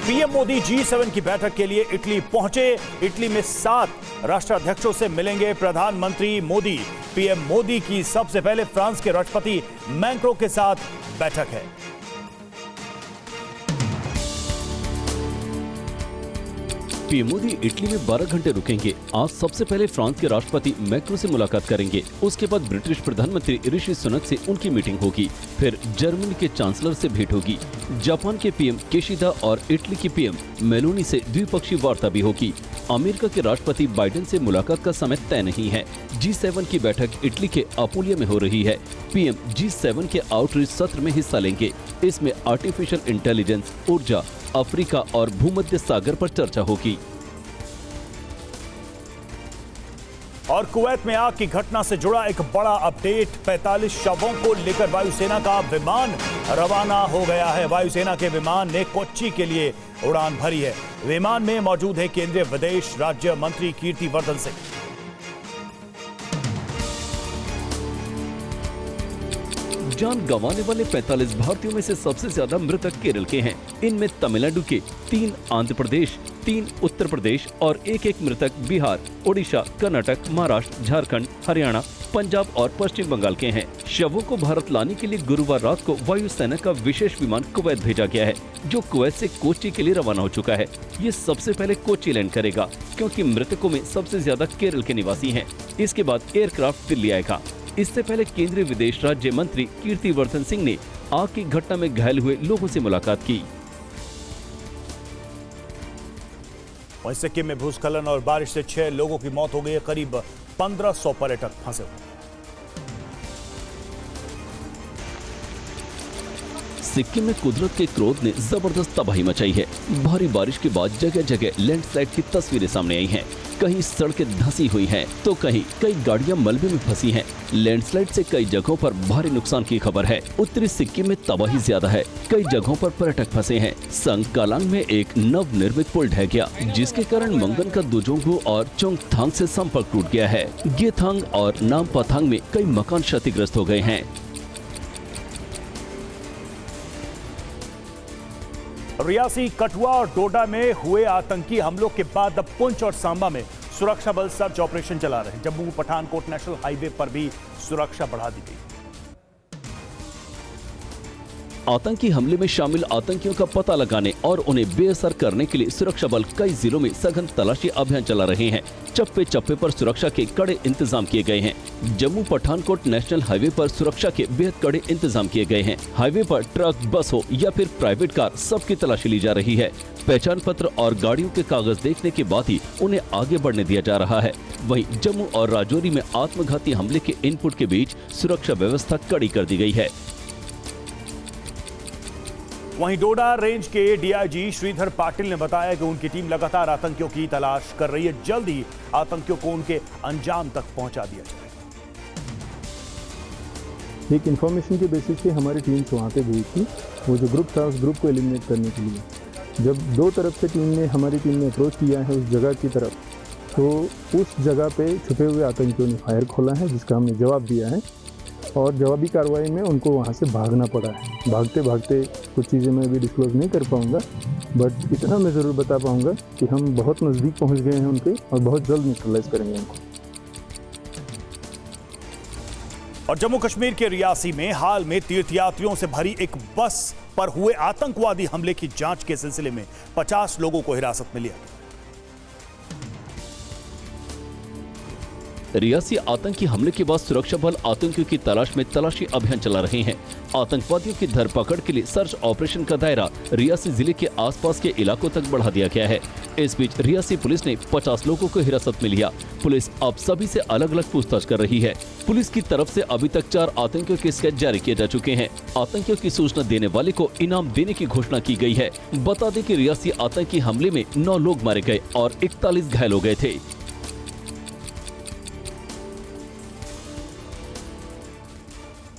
PM Modi G7 की बैठक के लिए इटली पहुंचे। इटली में 7 राष्ट्राध्यक्षों से मिलेंगे प्रधानमंत्री मोदी। पीएम मोदी की सबसे पहले फ्रांस के राष्ट्रपति मैक्रों के साथ बैठक है। पीएम मोदी इटली में 12 घंटे रुकेंगे। आज सबसे पहले फ्रांस के राष्ट्रपति मैक्रों से मुलाकात करेंगे। उसके बाद ब्रिटिश प्रधानमंत्री ऋषि सुनक से उनकी मीटिंग होगी। फिर जर्मनी के चांसलर से भेंट होगी। जापान के पीएम केशिदा और इटली की पीएम मेलोनी से द्विपक्षीय वार्ता भी होगी। अमेरिका के राष्ट्रपति बाइडेन से मुलाकात का समय तय नहीं है। G7 की बैठक इटली के अपुलिया में हो रही है। पीएम G7 के आउटरीच सत्र में हिस्सा लेंगे। इसमें आर्टिफिशियल इंटेलिजेंस, ऊर्जा, अफ्रीका और भूमध्य सागर पर चर्चा होगी। और कुवैत में आग की घटना से जुड़ा एक बड़ा अपडेट। 45 शवों को लेकर वायुसेना का विमान रवाना हो गया है। वायुसेना के विमान ने कोच्चि के लिए उड़ान भरी है। विमान में मौजूद है केंद्रीय विदेश राज्य मंत्री कीर्तिवर्धन सिंह। जान गंवाने वाले 45 भारतीयों में से सबसे ज्यादा मृतक केरल के हैं। इनमें तमिलनाडु के 3, आंध्र प्रदेश 3, उत्तर प्रदेश और एक मृतक बिहार, ओडिशा, कर्नाटक, महाराष्ट्र, झारखंड, हरियाणा, पंजाब और पश्चिम बंगाल के हैं। शवों को भारत लाने के लिए गुरुवार रात को वायुसेना का विशेष विमान कुवैत भेजा गया है, जो कुवैत से कोच्चि के लिए रवाना हो चुका है। ये सबसे पहले कोच्चि लैंड करेगा, क्योंकि मृतकों में सबसे ज्यादा केरल के निवासी हैं। इसके बाद एयरक्राफ्ट दिल्ली आएगा। इससे पहले केंद्रीय विदेश राज्य मंत्री कीर्तिवर्धन सिंह ने आग की घटना में घायल हुए लोगों से मुलाकात की। वहीं सिक्किम में भूस्खलन और बारिश से 6 लोगों की मौत हो गई है। करीब 1500 पर्यटक फंसे हुए। सिक्किम में कुदरत के क्रोध ने जबरदस्त तबाही मचाई है। भारी बारिश के बाद जगह जगह लैंडस्लाइड की तस्वीरें सामने आई हैं। कहीं सड़कें धंसी हुई हैं, तो कहीं कई गाड़ियां मलबे में फंसी हैं। लैंडस्लाइड से कई जगहों पर भारी नुकसान की खबर है। उत्तरी सिक्किम में तबाही ज्यादा है। कई जगहों पर पर्यटक फंसे हैं। संगकालांग में एक नव निर्मित पुल ढह गया, जिसके कारण मंगन का दुजोंगु और चोंगथांग से संपर्क टूट गया है। गेथांग और नामपाथांग में कई मकान क्षतिग्रस्त हो गए हैं। रियासी, कठुआ और डोडा में हुए आतंकी हमलों के बाद अब पुंछ और सांबा में सुरक्षा बल सर्च ऑपरेशन चला रहे हैं। जम्मू पठानकोट नेशनल हाईवे पर भी सुरक्षा बढ़ा दी गई। आतंकी हमले में शामिल आतंकियों का पता लगाने और उन्हें बेअसर करने के लिए सुरक्षा बल कई जिलों में सघन तलाशी अभियान चला रहे हैं। चप्पे चप्पे पर सुरक्षा के कड़े इंतजाम किए गए हैं। जम्मू पठानकोट नेशनल हाईवे पर सुरक्षा के बेहद कड़े इंतजाम किए गए हैं। हाईवे पर ट्रक, बस हो या फिर प्राइवेट कार, सबकी तलाशी ली जा रही है। पहचान पत्र और गाड़ियों के कागज देखने के बाद ही उन्हें आगे बढ़ने दिया जा रहा है। वहीं जम्मू और राजौरी में आत्मघाती हमले के इनपुट के बीच सुरक्षा व्यवस्था कड़ी कर दी गई है। वहीं डोडा रेंज के डीआईजी श्रीधर पाटिल ने बताया कि उनकी टीम लगातार आतंकियों की तलाश कर रही है। जल्द ही आतंकियों को उनके अंजाम तक पहुंचा दिया जाएगा। एक इन्फॉर्मेशन के बेसिस पे हमारी टीम वहाँ पे गई थी। वो जो ग्रुप था, उस ग्रुप को एलिमिनेट करने के लिए जब दो तरफ से हमारी टीम ने अप्रोच किया है उस जगह की तरफ, तो उस जगह पे छुपे हुए आतंकियों ने फायर खोला है, जिसका हमने जवाब दिया है। और जवाबी कार्रवाई में उनको वहाँ से भागना पड़ा है। भागते भागते कुछ चीज़ें मैं अभी डिस्क्लोज नहीं कर पाऊँगा, बट इतना मैं ज़रूर बता पाऊँगा कि हम बहुत नज़दीक पहुँच गए हैं उनके और बहुत जल्द न्यूट्रलाइज करेंगे उनको। और जम्मू कश्मीर के रियासी में हाल में तीर्थयात्रियों से भरी एक बस पर हुए आतंकवादी हमले की जांच के सिलसिले में 50 लोगों को हिरासत में लिया गया। रियासी आतंकी हमले के बाद सुरक्षा बल आतंकियों की तलाश में तलाशी अभियान चला रहे हैं। आतंकवादियों की धरपकड़ के लिए सर्च ऑपरेशन का दायरा रियासी जिले के आसपास के इलाकों तक बढ़ा दिया गया है। इस बीच रियासी पुलिस ने 50 लोगों को हिरासत में लिया। पुलिस अब सभी से अलग अलग पूछताछ कर रही है। पुलिस की तरफ से अभी तक 4 आतंकियों के स्केच जारी किए जा चुके हैं। आतंकियों की सूचना देने वाले को इनाम देने की घोषणा की गई है। बता दें कि रियासी आतंकी हमले में 9 लोग मारे गए और 41 घायल हो गए थे।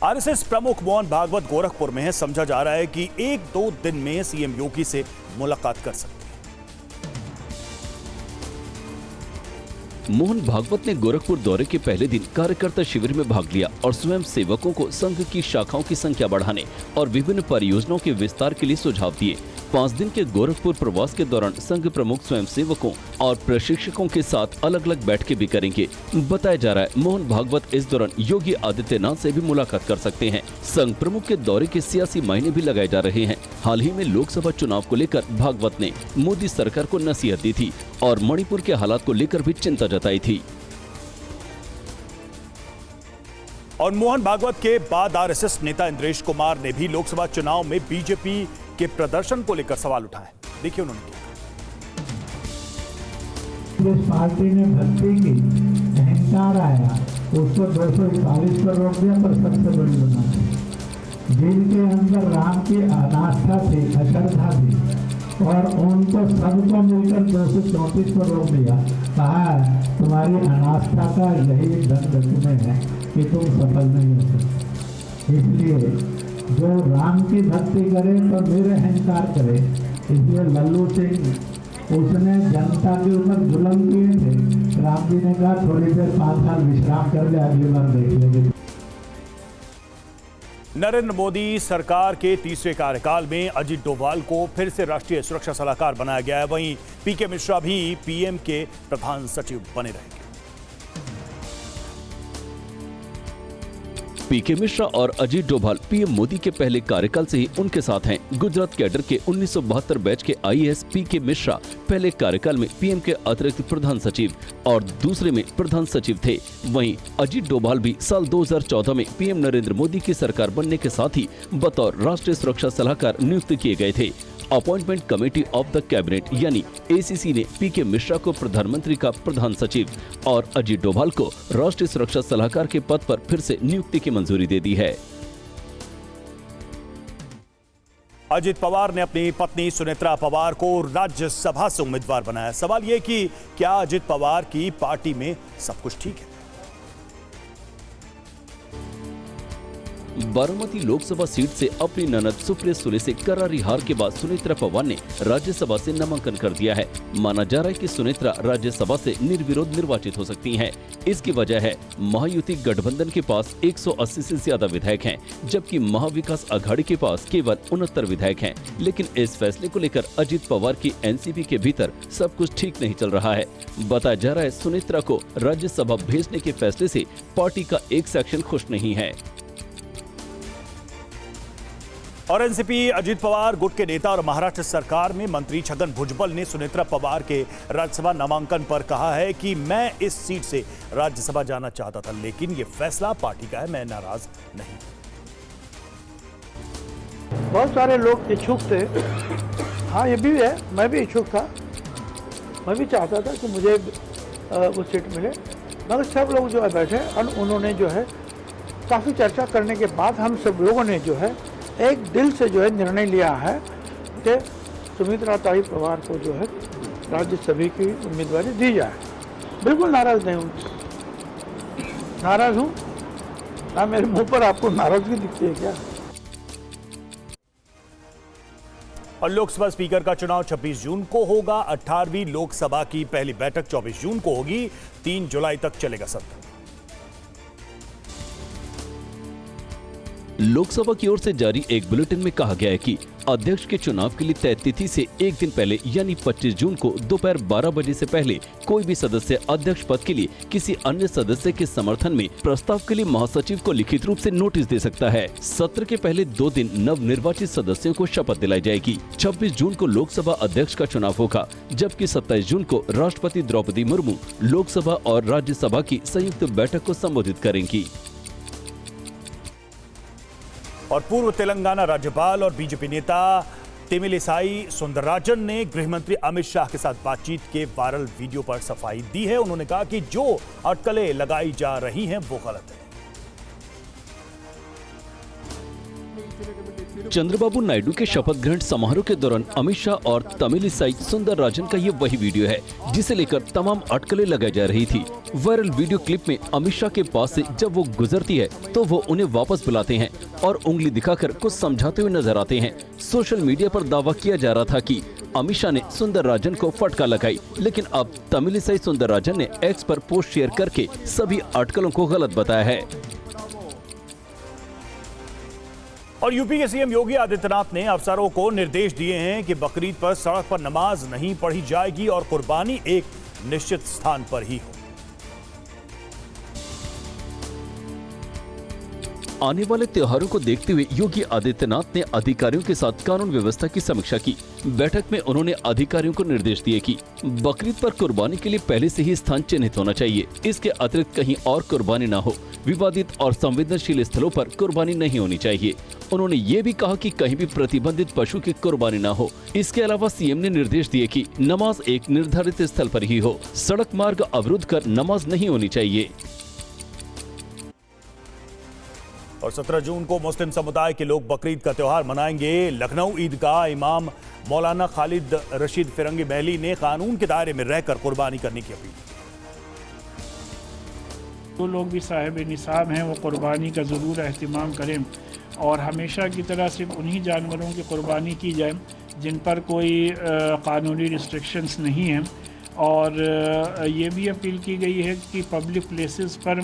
आरएसएस प्रमुख मोहन भागवत गोरखपुर में है। समझा जा रहा है कि 1-2 दिन में सीएम योगी से मुलाकात कर सकते हैं। मोहन भागवत ने गोरखपुर दौरे के पहले दिन कार्यकर्ता शिविर में भाग लिया और स्वयं सेवकों को संघ की शाखाओं की संख्या बढ़ाने और विभिन्न परियोजनाओं के विस्तार के लिए सुझाव दिए। 5 दिन के गोरखपुर प्रवास के दौरान संघ प्रमुख स्वयंसेवकों और प्रशिक्षकों के साथ अलग अलग बैठकें भी करेंगे। बताया जा रहा है मोहन भागवत इस दौरान योगी आदित्यनाथ से भी मुलाकात कर सकते हैं। संघ प्रमुख के दौरे के सियासी मायने भी लगाए जा रहे हैं। हाल ही में लोकसभा चुनाव को लेकर भागवत ने मोदी सरकार को नसीहत दी थी और मणिपुर के हालात को लेकर भी चिंता जताई थी। और मोहन भागवत के बाद आरएसएस नेता इंद्रेश कुमार ने भी लोकसभा चुनाव में बीजेपी के प्रदर्शन को लेकर सवाल उठाए। देखिए उन्होंने क्या। जिस पार्टी ने भर्ती की, अहंकार आया, उसको 241 पर रोक दिया। पर सबसे बड़ी बात जिनके अंदर राम की अनास्था थी, अश्रद्धा थी, और उनको सबको मिलकर 234 पर रोक दिया। कहा तुम्हारी अनास्था का यही दंड तुम्हें है कि तुम सफल नहीं हो सकते। इसलिए जो राम की भक्ति करे तो निरअहंकार करे। इसलिए लल्लू सिंह उसने जनता के ऊपर जुल्म किए थे। राम जी ने कहा थोड़ी देर 5 साल विश्राम कर ले, अगली बार देख लेंगे। नरेंद्र मोदी सरकार के तीसरे कार्यकाल में अजीत डोभाल को फिर से राष्ट्रीय सुरक्षा सलाहकार बनाया गया है। वहीं पीके मिश्रा भी पीएम के प्रधान सचिव बने रहेंगे। पीके मिश्रा और अजीत डोभाल पीएम मोदी के पहले कार्यकाल से ही उनके साथ हैं। गुजरात कैडर के 1972 बैच के आईएएस पीके मिश्रा पहले कार्यकाल में पीएम के अतिरिक्त प्रधान सचिव और दूसरे में प्रधान सचिव थे। वहीं अजीत डोभाल भी साल 2014 में पीएम नरेंद्र मोदी की सरकार बनने के साथ ही बतौर राष्ट्रीय सुरक्षा सलाहकार नियुक्त किए गए थे। Appointment committee of the cabinet यानी एसीसी ने पीके मिश्रा को प्रधानमंत्री का प्रधान सचिव और अजीत डोभाल को राष्ट्रीय सुरक्षा सलाहकार के पद पर फिर से नियुक्ति की मंजूरी दे दी है। अजित पवार ने अपनी पत्नी सुनेत्रा पवार को राज्यसभा से उम्मीदवार बनाया। सवाल यह कि क्या अजित पवार की पार्टी में सब कुछ ठीक है? बारामती लोकसभा सीट से अपनी ननद सुप्रिया सुले से करारी हार के बाद सुनेत्रा पवार ने राज्यसभा से नामांकन कर दिया है। माना जा रहा है कि सुनेत्रा राज्यसभा से निर्विरोध निर्वाचित हो सकती हैं। इसकी वजह है महायुति गठबंधन के पास 180 से ज्यादा विधायक हैं, जबकि महाविकास आघाड़ी के पास केवल 69 विधायक हैं। लेकिन इस फैसले को लेकर अजित पवार की एनसीपी के भीतर सब कुछ ठीक नहीं चल रहा है। बताया जा रहा है सुनेत्रा को राज्यसभा भेजने के फैसले से पार्टी का एक सेक्शन खुश नहीं है। और एनसीपी अजित पवार गुट के नेता और महाराष्ट्र सरकार में मंत्री छगन भुजबल ने सुनेत्रा पवार के राज्यसभा नामांकन पर कहा है कि मैं इस सीट से राज्यसभा जाना चाहता था, लेकिन ये फैसला पार्टी का है, मैं नाराज नहीं। बहुत सारे लोग इच्छुक थे। हाँ, ये भी है, मैं भी इच्छुक था। मैं भी चाहता था कि मुझे वो सीट मिले, मगर सब लोग जो है बैठे और उन्होंने जो है काफ़ी चर्चा करने के बाद हम सब लोगों ने जो है एक दिल से जो है निर्णय लिया है कि सुमित्रा ताई पवार को जो है राज्यसभा की उम्मीदवारी दी जाए। बिल्कुल नाराज नहीं हूँ, नाराज हूँ ना, मेरे मुंह पर आपको नाराजगी दिखती है क्या? और लोकसभा स्पीकर का चुनाव 26 जून को होगा। 18वीं लोकसभा की पहली बैठक 24 जून को होगी। 3 जुलाई तक चलेगा सत्र। लोकसभा की ओर से जारी एक बुलेटिन में कहा गया है कि अध्यक्ष के चुनाव के लिए तय तिथि से एक दिन पहले यानी 25 जून को दोपहर 12 बजे से पहले कोई भी सदस्य अध्यक्ष पद के लिए किसी अन्य सदस्य के समर्थन में प्रस्ताव के लिए महासचिव को लिखित रूप से नोटिस दे सकता है। सत्र के पहले 2 दिन नव निर्वाचित सदस्यों को शपथ दिलाई जाएगी। 26 जून को लोकसभा अध्यक्ष का चुनाव होगा, जबकि 27 जून को राष्ट्रपति द्रौपदी मुर्मू लोकसभा और राज्यसभा की संयुक्त बैठक को संबोधित करेंगी। और पूर्व तेलंगाना राज्यपाल और बीजेपी नेता तमिलिसाई सुंदरराजन ने गृहमंत्री अमित शाह के साथ बातचीत के वायरल वीडियो पर सफाई दी है। उन्होंने कहा कि जो अटकलें लगाई जा रही हैं वो गलत है। चंद्रबाबू नायडू के शपथ ग्रहण समारोह के दौरान अमित शाह और तमिलिसाई सुंदरराजन का ये वही वीडियो है जिसे लेकर तमाम अटकलें लगाई जा रही थी। वायरल वीडियो क्लिप में अमित शाह के पास से जब वो गुजरती है तो वो उन्हें वापस बुलाते हैं और उंगली दिखाकर कुछ समझाते हुए नजर आते हैं। सोशल मीडिया पर दावा किया जा रहा था कि अमित शाह ने सुंदरराजन को फटकार लगाई, लेकिन अब तमिलिसाई सुंदरराजन ने एक्स पर पोस्ट शेयर करके सभी अटकलों को गलत बताया है। और यूपी के सीएम योगी आदित्यनाथ ने अफसरों को निर्देश दिए हैं कि बकरीद पर सड़क पर नमाज नहीं पढ़ी जाएगी और कुर्बानी एक निश्चित स्थान पर ही हो। आने वाले त्योहारों को देखते हुए योगी आदित्यनाथ ने अधिकारियों के साथ कानून व्यवस्था की समीक्षा की। बैठक में उन्होंने अधिकारियों को निर्देश दिए कि बकरीद पर कुर्बानी के लिए पहले से ही स्थान चिन्हित होना चाहिए। इसके अतिरिक्त कहीं और कुर्बानी न हो। विवादित और संवेदनशील स्थलों पर कुर्बानी नहीं होनी चाहिए। उन्होंने ये भी कहा कि कहीं भी प्रतिबंधित पशु की कुर्बानी न हो। इसके अलावा सीएम ने निर्देश दिए कि नमाज एक निर्धारित स्थल पर ही हो। सड़क मार्ग अवरुद्ध कर नमाज नहीं होनी चाहिए। और 17 जून को मुस्लिम समुदाय के लोग बकरीद का त्योहार मनाएंगे। लखनऊ ईदगाह इमाम मौलाना खालिद रशीद फिरंगी महली ने कानून के दायरे में रहकर कुर्बानी करने की अपील। जो लोग भी साहिब निसाब हैं वो कुर्बानी का ज़रूर एहतिमाम करें और हमेशा की तरह सिर्फ उन्हीं जानवरों की कुर्बानी की जाए जिन पर कोई कानूनी रिस्ट्रिक्शंस नहीं हैं। और ये भी अपील की गई है कि पब्लिक प्लेसेस पर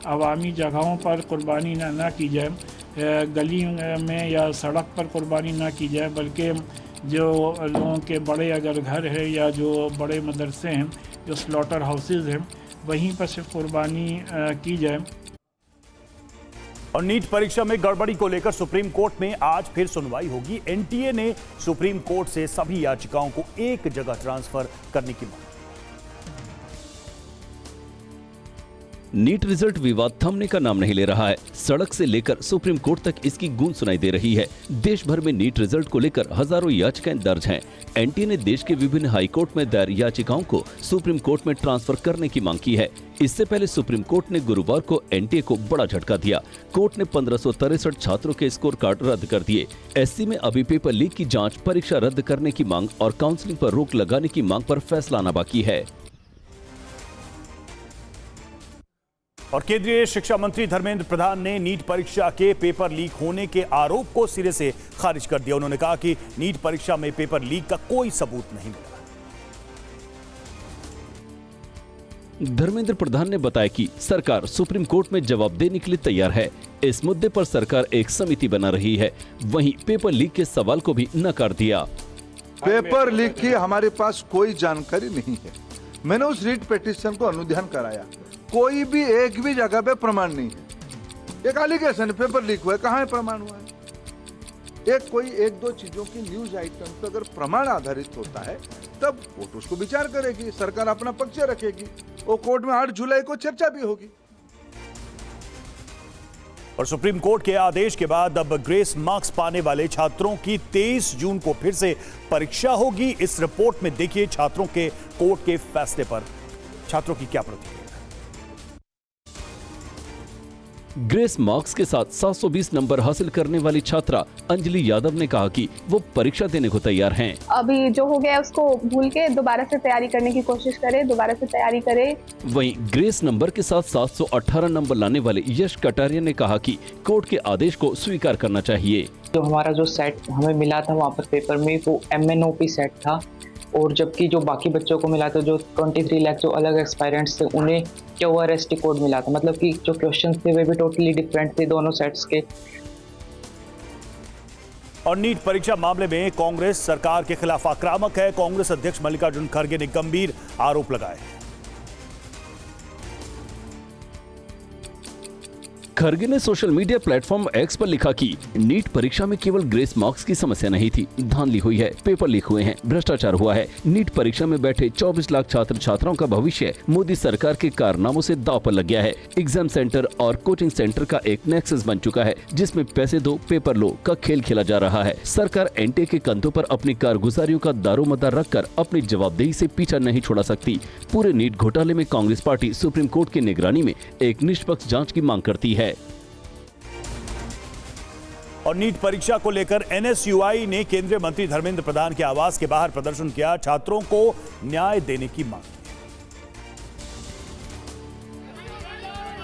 अवामी जगहों पर कुर्बानी ना की जाए। गली में या सड़क पर कुर्बानी ना की जाए, बल्कि जो लोगों के बड़े अगर घर है या जो बड़े मदरसे हैं, जो स्लॉटर हाउसेज हैं, वहीं पर सिर्फ कुर्बानी की जाए। और नीट परीक्षा में गड़बड़ी को लेकर सुप्रीम कोर्ट में आज फिर सुनवाई होगी। एनटीए ने सुप्रीम कोर्ट से सभी याचिकाओं को एक जगह ट्रांसफर करने की मांग। नीट रिजल्ट विवाद थमने का नाम नहीं ले रहा है। सड़क से लेकर सुप्रीम कोर्ट तक इसकी गूंज सुनाई दे रही है। देश भर में नीट रिजल्ट को लेकर हजारों याचिकाएं दर्ज हैं। एनटीए ने देश के विभिन्न हाई कोर्ट में दायर याचिकाओं को सुप्रीम कोर्ट में ट्रांसफर करने की मांग की है। इससे पहले सुप्रीम कोर्ट ने गुरुवार को एनटीए को बड़ा झटका दिया। कोर्ट ने 1563 छात्रों के स्कोर कार्ड रद्द कर दिए। एससी में अभी पेपर लीक की जांच, परीक्षा रद्द करने की मांग और काउंसलिंग पर रोक लगाने की मांग पर फैसला आना बाकी है। और केंद्रीय शिक्षा मंत्री धर्मेंद्र प्रधान ने नीट परीक्षा के पेपर लीक होने के आरोप को सिरे से खारिज कर दिया। उन्होंने कहा कि नीट परीक्षा में पेपर लीक का कोई सबूत नहीं मिला। धर्मेंद्र प्रधान ने बताया कि सरकार सुप्रीम कोर्ट में जवाब देने के लिए तैयार है। इस मुद्दे पर सरकार एक समिति बना रही है। वहीं पेपर लीक के सवाल को भी नकार दिया। पेपर लीक की हमारे पास कोई जानकारी नहीं है। मैंने उस रीट पिटीशन को अनुध्यान कराया, कोई भी एक भी जगह पे प्रमाण नहीं है। एक एलिगेशन पेपर लीक हुआ है, कहाँ है प्रमाण हुआ है? एक दो चीजों की न्यूज आइटम तो अगर प्रमाण आधारित होता है तब कोर्ट उसको विचार करेगी, सरकार अपना पक्ष रखेगी और कोर्ट में 8 जुलाई को चर्चा भी होगी। और सुप्रीम कोर्ट के आदेश के बाद अब ग्रेस मार्क्स पाने वाले छात्रों की 23 जून को फिर से परीक्षा होगी। इस रिपोर्ट में देखिए छात्रों के कोर्ट के फैसले पर छात्रों की क्या प्रतिक्रिया। ग्रेस मार्क्स के साथ 720 नंबर हासिल करने वाली छात्रा अंजलि यादव ने कहा कि वो परीक्षा देने को तैयार हैं। अभी जो हो गया उसको भूल के दोबारा से तैयारी करने की कोशिश करें, दोबारा से तैयारी करें। वहीं ग्रेस नंबर के साथ 718 नंबर लाने वाले यश कटारिया ने कहा कि कोर्ट के आदेश को स्वीकार करना चाहिए। जो हमारा जो सेट हमें मिला था वहाँ पर पेपर में वो MNOP सेट था, और जबकि जो बाकी बच्चों को मिला था, जो 23 लाख जो अलग एस्पायरेंट्स थे, उन्हें QRST कोड मिला था। मतलब कि जो क्वेश्चंस थे वे भी टोटली डिफरेंट थे दोनों सेट्स के। और नीट परीक्षा मामले में कांग्रेस सरकार के खिलाफ आक्रामक है। कांग्रेस अध्यक्ष मल्लिकार्जुन खड़गे ने गंभीर आरोप लगाए। खड़गे ने सोशल मीडिया प्लेटफॉर्म एक्स पर लिखा कि नीट परीक्षा में केवल ग्रेस मार्क्स की समस्या नहीं थी, धांधली हुई है, पेपर लीक हुए हैं, भ्रष्टाचार हुआ है। नीट परीक्षा में बैठे 24 लाख छात्र छात्राओं का भविष्य मोदी सरकार के कारनामों से दांव पर लग गया है। एग्जाम सेंटर और कोचिंग सेंटर का एक नेक्सस बन चुका है, जिसमें पैसे दो पेपर लो का खेल खेला जा रहा है। सरकार एनटीए के कंधों पर अपनी कारगुजारियों का दारोमदार रखकर अपनी जवाबदेही से पीछा नहीं छोड़ा सकती। पूरे नीट घोटाले में कांग्रेस पार्टी सुप्रीम कोर्ट की निगरानी में एक निष्पक्ष जांच की मांग करती है। और नीट परीक्षा को लेकर NSUI ने केंद्रीय मंत्री धर्मेंद्र प्रधान के आवास के बाहर प्रदर्शन किया। छात्रों को न्याय देने की मांग।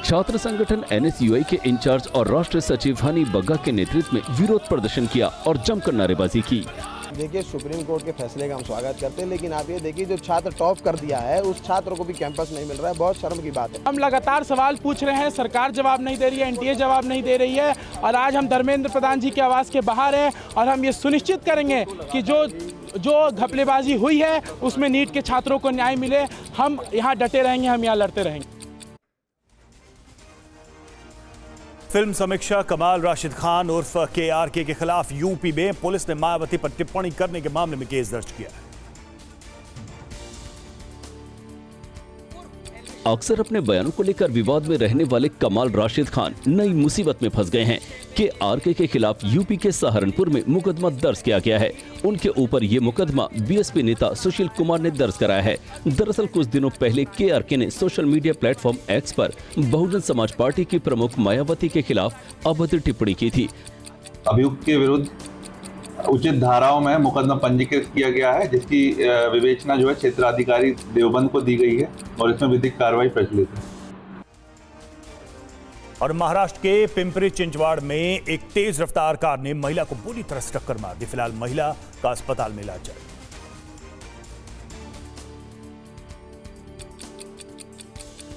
छात्र संगठन NSUI के इंचार्ज और राष्ट्रीय सचिव हनी बग्गा के नेतृत्व में विरोध प्रदर्शन किया और जमकर नारेबाजी की। देखिए, सुप्रीम कोर्ट के फैसले का हम स्वागत करते हैं, लेकिन आप ये देखिए जो छात्र टॉप कर दिया है उस छात्र को भी कैंपस नहीं मिल रहा है, बहुत शर्म की बात है। हम लगातार सवाल पूछ रहे हैं, सरकार जवाब नहीं दे रही है, एनटीए जवाब नहीं दे रही है और आज हम धर्मेंद्र प्रधान जी के आवास के बाहर हैं और हम ये सुनिश्चित करेंगे कि जो घपलेबाजी हुई है उसमें नीट के छात्रों को न्याय मिले। हम यहाँ डटे रहेंगे, हम यहाँ लड़ते रहेंगे। फिल्म समीक्षा कमाल राशिद खान उर्फ KRK के खिलाफ यूपी में पुलिस ने मायावती पर टिप्पणी करने के मामले में केस दर्ज किया है। अक्सर अपने बयानों को लेकर विवाद में रहने वाले कमाल राशिद खान नई मुसीबत में फंस गए हैं। KRK के खिलाफ यूपी के सहारनपुर में मुकदमा दर्ज किया गया है। उनके ऊपर ये मुकदमा BSP नेता सुशील कुमार ने दर्ज कराया है। दरअसल कुछ दिनों पहले KRK ने सोशल मीडिया प्लेटफॉर्म X पर बहुजन समाज पार्टी की प्रमुख मायावती के खिलाफ अभद्र टिप्पणी की थी। अभियुक्त के विरुद्ध उचित धाराओं में मुकदमा पंजीकृत किया गया है, जिसकी विवेचना जो है क्षेत्राधिकारी देवबंद को दी गई है और इसमें विधिक कार्रवाई प्रचलित है। और महाराष्ट्र के पिंपरी चिंचवाड़ में एक तेज रफ्तार कार ने महिला को बुरी तरह से टक्कर मार दी। फिलहाल महिला का अस्पताल में इलाज जारी।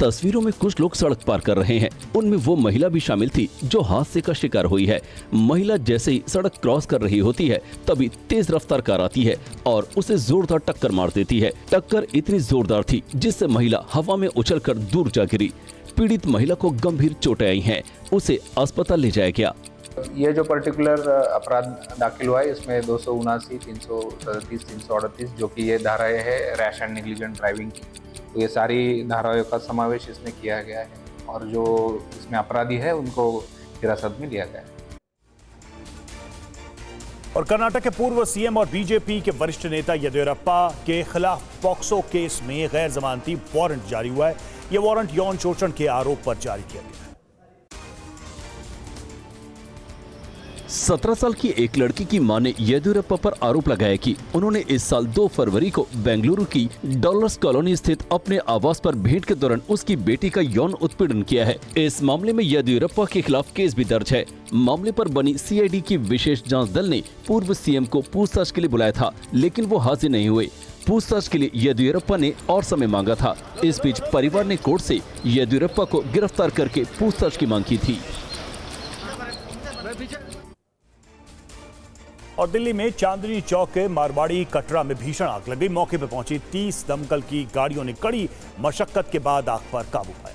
तस्वीरों में कुछ लोग सड़क पार कर रहे हैं, उनमें वो महिला भी शामिल थी जो हादसे का शिकार हुई है। महिला जैसे ही सड़क क्रॉस कर रही होती है तभी तेज रफ्तार कार आती है और उसे जोरदार टक्कर मार देती है। टक्कर इतनी जोरदार थी जिससे महिला हवा में उछलकर दूर जा गिरी। पीड़ित महिला को गंभीर चोटें आई हैं, उसे अस्पताल ले जाया गया। ये जो पर्टिकुलर अपराध दाखिल हुआ है इसमें 279, 337, 338 जो कि ये धाराएं है रैश एंड नेग्लिजेंट ड्राइविंग की, तो ये सारी धाराओं का समावेश इसमें किया गया है और जो इसमें अपराधी है उनको हिरासत में लिया गया है। और कर्नाटक के पूर्व सीएम और बीजेपी के वरिष्ठ नेता येदियुरप्पा के खिलाफ पॉक्सो केस में गैर जमानती वारंट जारी हुआ है। यह वारंट यौन शोषण के आरोप पर जारी किया गया है। 17 साल की एक लड़की की मां ने येदियुरप्पा पर आरोप लगाया कि उन्होंने इस साल 2 फरवरी को बेंगलुरु की डॉलर्स कॉलोनी स्थित अपने आवास पर भेंट के दौरान उसकी बेटी का यौन उत्पीड़न किया है। इस मामले में येदियुरप्पा के खिलाफ केस भी दर्ज है। मामले पर बनी CID की विशेष जांच दल ने पूर्व सीएम को पूछताछ के लिए बुलाया था, लेकिन वो हाजिर नहीं हुए। पूछताछ के लिए येदियुरप्पा ने और समय मांगा था। इस बीच परिवार ने कोर्ट से येदियुरप्पा को गिरफ्तार करके पूछताछ की मांग की थी। और दिल्ली में चांदनी चौक के मारवाड़ी कटरा में भीषण आग लगी। मौके पर पहुंची 30 दमकल की गाड़ियों ने कड़ी मशक्कत के बाद आग पर काबू पाया।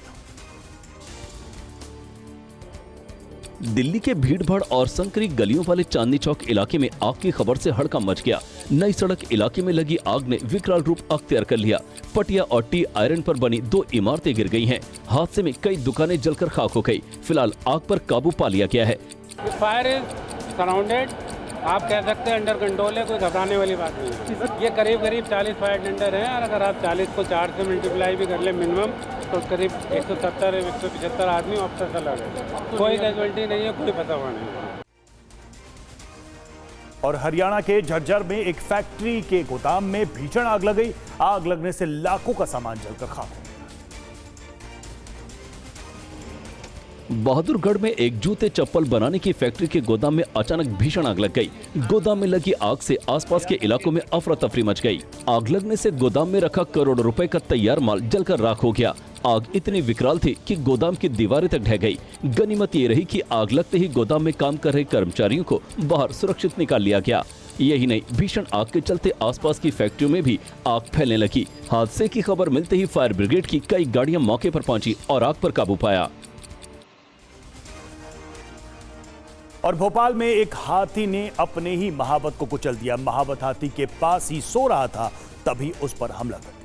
दिल्ली के भीड़-भाड़ और संकरी गलियों वाले चांदनी चौक इलाके में आग की खबर से हड़कंप मच गया। नई सड़क इलाके में लगी आग ने विकराल रूप अख्तियार कर लिया। पटिया और टी आयरन पर बनी 2 इमारतें गिर गई हैं। हादसे में कई दुकानें जलकर खाक हो गई। फिलहाल आग पर काबू पा लिया गया है। फायर इज सराउंडेड, आप कह सकते हैं अंडर कंट्रोल है, कोई घबराने वाली बात नहीं है। ये करीब 40 फायर टेंडर हैं और अगर आप 40 को 4 से मल्टीप्लाई भी कर ले मिनिमम तो करीब 170-175 आदमी ऑफिसर से लगे। कोई कैजुअल्टी नहीं है, कोई फंसा हुआ नहीं है। और हरियाणा के झज्जर में एक फैक्ट्री के गोदाम में भीषण आग लग गई। आग लगने से लाखों का सामान जलकर खाक हो गया। बहादुरगढ़ में एक जूते चप्पल बनाने की फैक्ट्री के गोदाम में अचानक भीषण आग लग गई। गोदाम में लगी आग से आसपास के इलाकों में अफरा तफरी मच गई। आग लगने से गोदाम में रखा करोड़ों रुपए का तैयार माल जलकर राख हो गया। आग इतनी विकराल थी कि गोदाम की दीवारें तक ढह गई। गनीमत ये रही कि आग लगते ही गोदाम में काम कर रहे कर्मचारियों को बाहर सुरक्षित निकाल लिया गया। यही नहीं, भीषण आग के चलते आसपास की फैक्ट्रियों में भी आग फैलने लगी। हादसे की खबर मिलते ही फायर ब्रिगेड की कई गाड़ियां मौके पर पहुंची और आग पर काबू पाया। और भोपाल में एक हाथी ने अपने ही महावत को कुचल दिया। महावत हाथी के पास ही सो रहा था, तभी उस पर हमला कर दिया।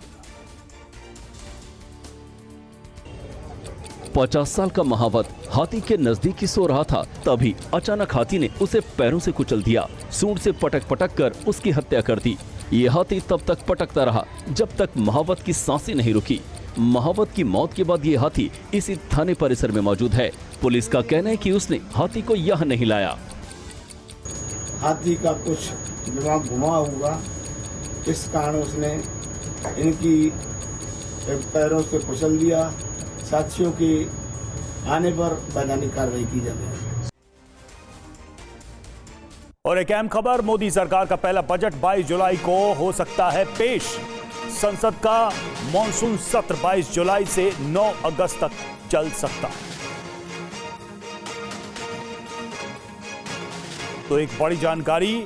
50 साल का महावत हाथी के नजदीक ही सो रहा था, तभी अचानक हाथी ने उसे पैरों से कुचल दिया। सूंड से पटक पटक कर उसकी हत्या कर दी। ये हाथी तब तक पटकता रहा जब तक महावत की सांसें नहीं रुकी। महावत की मौत के बाद ये हाथी इसी थाने परिसर में मौजूद है। पुलिस का कहना है कि उसने हाथी को यहाँ नहीं लाया। हाथी का कुछ दिमाग घुमा होगा, इस कारण उसने इनकी पैरों से कुचल दिया। साथियों के आने पर वैधानिक कार्रवाई की जाएगी। और एक अहम खबर, मोदी सरकार का पहला बजट 22 जुलाई को हो सकता है पेश। संसद का मॉनसून सत्र 22 जुलाई से 9 अगस्त तक चल सकता है। तो एक बड़ी जानकारी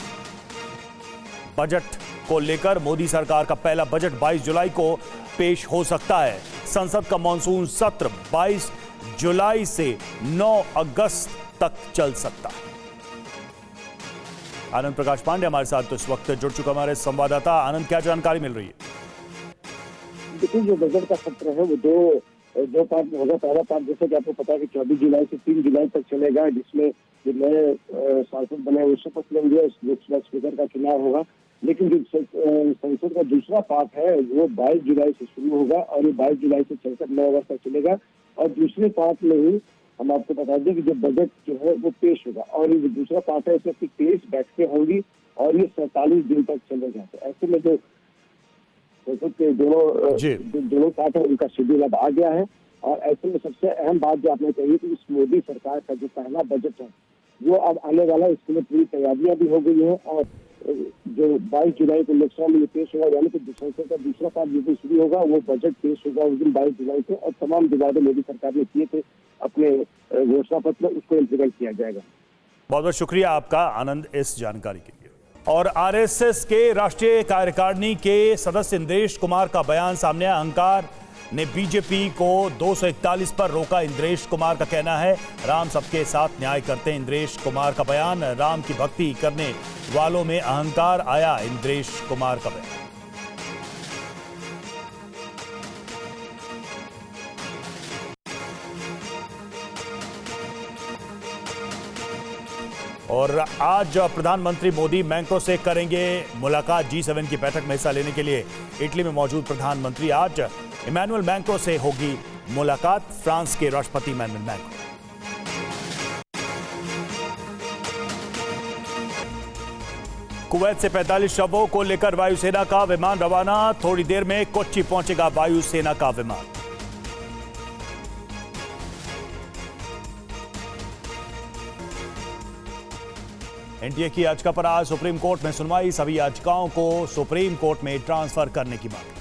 बजट को लेकर, मोदी सरकार का पहला बजट 22 जुलाई को पेश हो सकता है। संसद का मॉनसून सत्र 22 जुलाई से 9 अगस्त तक चल सकता है। आनंद प्रकाश पांडे हमारे साथ तो इस वक्त जुड़ चुका हमारे संवाददाता। आनंद, क्या जानकारी मिल रही है? देखिए, जो बजट का सत्र है वो दो पार्ट में होगा। पहला पार्ट जैसे कि आपको पता है कि 24 जुलाई से 3 जुलाई तक चलेगा, जिसमें जो नए सांसद बने वो शपथ लेंगे, लोकसभा स्पीकर का चुनाव होगा। लेकिन जो संसद का दूसरा पार्ट है वो 22 जुलाई से शुरू होगा और ये 22 जुलाई से चलकर 9 अगस्त तक चलेगा। और दूसरे पार्ट में ही हम आपको बता दें कि जो बजट जो है वो पेश होगा और ये जो दूसरा पार्ट है इसमें 23 बैठकें होंगी और ये 47 दिन तक चलेगा। तो ऐसे में जो संसद के दोनों पार्ट है उनका शेड्यूल अब आ गया है। और ऐसे में सबसे अहम बात जो आपने कही कि इस मोदी सरकार का जो पहला बजट है वो अब आने वाला है, इसके लिए पूरी तैयारियां भी हो गई हैं। और जो 22 जुलाई को लोकसभा में पेश होगा, यानी कि संसद का दूसरा पार्ट जो भी शुरू होगा वो बजट पेश होगा उस दिन 22 जुलाई को। और तमाम जो वादे मोदी सरकार ने किए थे अपने घोषणा पत्र में, उसको इम्प्लीमेंट किया जाएगा। बहुत बहुत शुक्रिया आपका आनंद इस जानकारी के लिए। और आरएसएस के राष्ट्रीय कार्यकारिणी के सदस्य इंद्रेश कुमार का बयान सामने आया। अहंकार ने बीजेपी को 241 पर रोका। इंद्रेश कुमार का कहना है राम सबके साथ न्याय करते हैं। इंद्रेश कुमार का बयान, राम की भक्ति करने वालों में अहंकार आया। इंद्रेश कुमार का बयान। और आज प्रधानमंत्री मोदी मैक्रों से करेंगे मुलाकात। G7 की बैठक में हिस्सा लेने के लिए इटली में मौजूद प्रधानमंत्री आज इमैनुअल मैक्रों से होगी मुलाकात। फ्रांस के राष्ट्रपति इमैनुअल मैक्रों। कुवैत से 45 शवों को लेकर वायुसेना का विमान रवाना। थोड़ी देर में कोच्चि पहुंचेगा वायुसेना का विमान। एनटीए की याचिका पर आज सुप्रीम कोर्ट में सुनवाई। सभी याचिकाओं को सुप्रीम कोर्ट में ट्रांसफर करने की मांग।